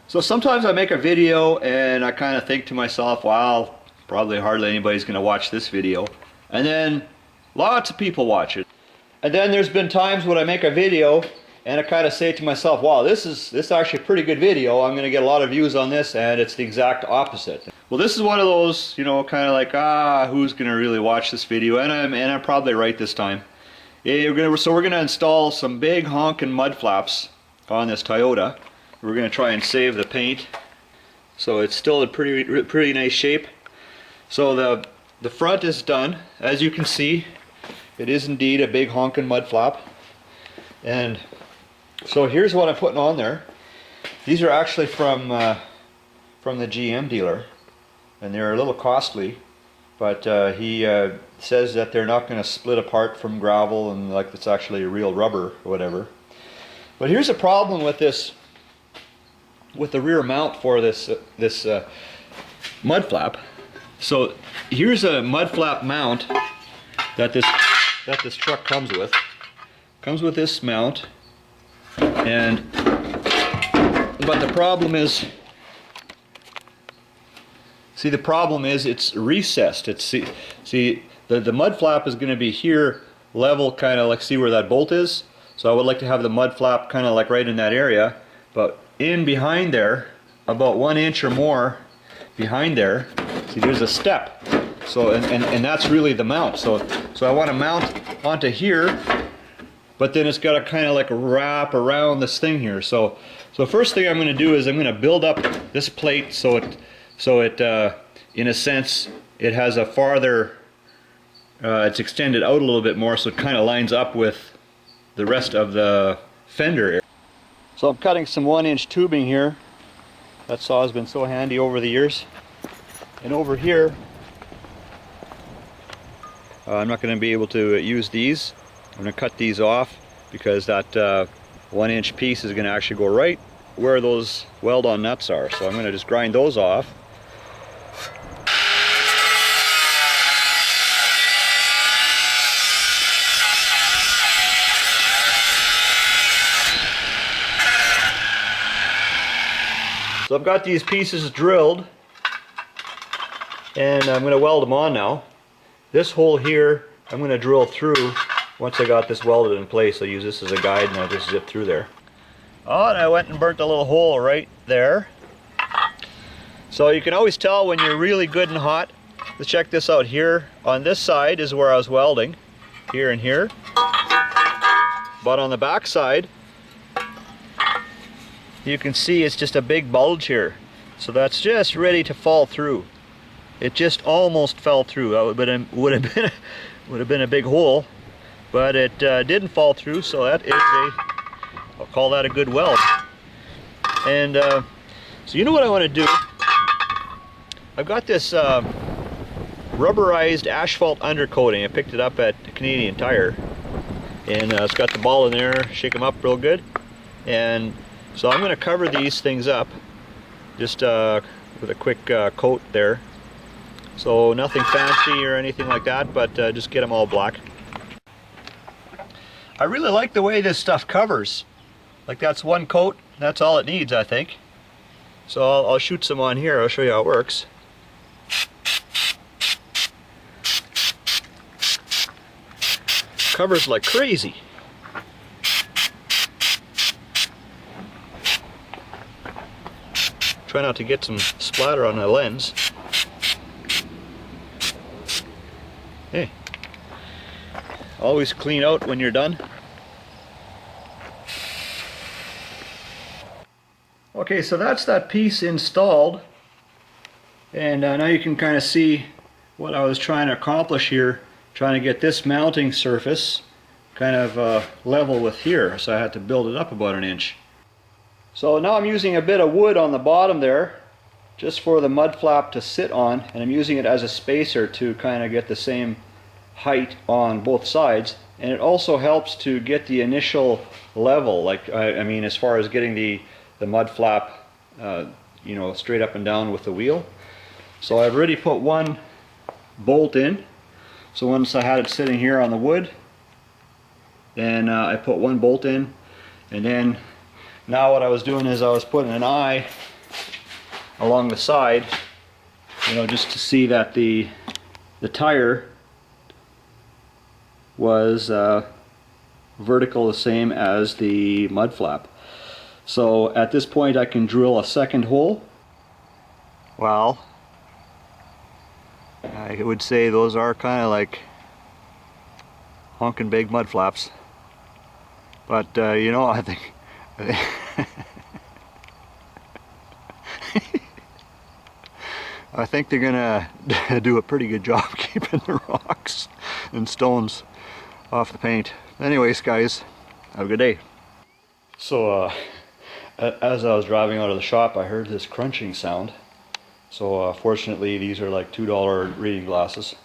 So sometimes I make a video and I kind of think to myself, wow, probably hardly anybody's going to watch this video. And then lots of people watch it. And then there's been times when I make a video and I kind of say to myself, wow, this is actually a pretty good video. I'm going to get a lot of views on this, and it's the exact opposite. Well, this is one of those, you know, kind of like, who's going to really watch this video? And I'm probably right this time. So we're going to install some big Honkin mud flaps on this Toyota. We're going to try and save the paint. So it's still in pretty nice shape. So the front is done. As you can see, it is indeed a big Honkin mud flap. And so here's what I'm putting on there. These are actually from the GM dealer, and they're a little costly, but he says that they're not going to split apart from gravel, and like it's actually real rubber or whatever. But here's a problem with this, with the rear mount for this mud flap. So here's a mud flap mount that this truck comes with. Comes with this mount, but the problem is, the problem is it's recessed. The mud flap is going to be here level, kind of like, see where that bolt is? So I would like to have the mud flap kind of like right in that area, but in behind there, about 1 inch or more behind there, see there's a step. So and that's really the mount. So I want to mount onto here, but then it's got to kind of like wrap around this thing here. So first thing I'm going to do is I'm going to build up this plate so it in a sense it has a farther, it's extended out a little bit more, so it kind of lines up with the rest of the fender area. So I'm cutting some 1-inch tubing here. That saw has been so handy over the years. And over here, I'm not going to be able to use these. I'm going to cut these off because that 1-inch piece is going to actually go right where those weld-on nuts are. So I'm going to just grind those off. So I've got these pieces drilled, and I'm going to weld them on now. This hole here I'm going to drill through. Once I got this welded in place, I'll use this as a guide and I'll just zip through there. Oh, and I went and burnt a little hole right there. So you can always tell when you're really good and hot. Let's check this out here. On this side is where I was welding, here and here. But on the back side, you can see it's just a big bulge here. So that's just ready to fall through. It just almost fell through. That would have been a big hole. But it didn't fall through, so that is I'll call that a good weld. And so you know what I want to do? I've got this rubberized asphalt undercoating. I picked it up at Canadian Tire, and it's got the ball in there. Shake them up real good, and so I'm going to cover these things up just with a quick coat there. So nothing fancy or anything like that, but just get them all black. I really like the way this stuff covers. Like, that's one coat, that's all it needs, I think. So I'll shoot some on here, I'll show you how it works. Covers like crazy. Try not to get some splatter on the lens. Hey. Always clean out when you're done. Okay, so that's that piece installed, and now you can kind of see what I was trying to accomplish here, trying to get this mounting surface kind of level with here, so I had to build it up about 1 inch. So now I'm using a bit of wood on the bottom there just for the mud flap to sit on, and I'm using it as a spacer to kind of get the same height on both sides, and it also helps to get the initial level, like I mean as far as getting the mud flap you know, straight up and down with the wheel. So I've already put one bolt in. So once I had it sitting here on the wood, then I put one bolt in, and then now what I was doing is I was putting an eye along the side, you know, just to see that the tire was vertical, the same as the mud flap. So at this point I can drill a second hole. Well, I would say those are kind of like honkin' big mud flaps, but you know, I think I think they're gonna do a pretty good job keeping the rocks and stones off the paint. Anyways, guys, have a good day. So as I was driving out of the shop, I heard this crunching sound. So fortunately these are like $2 reading glasses.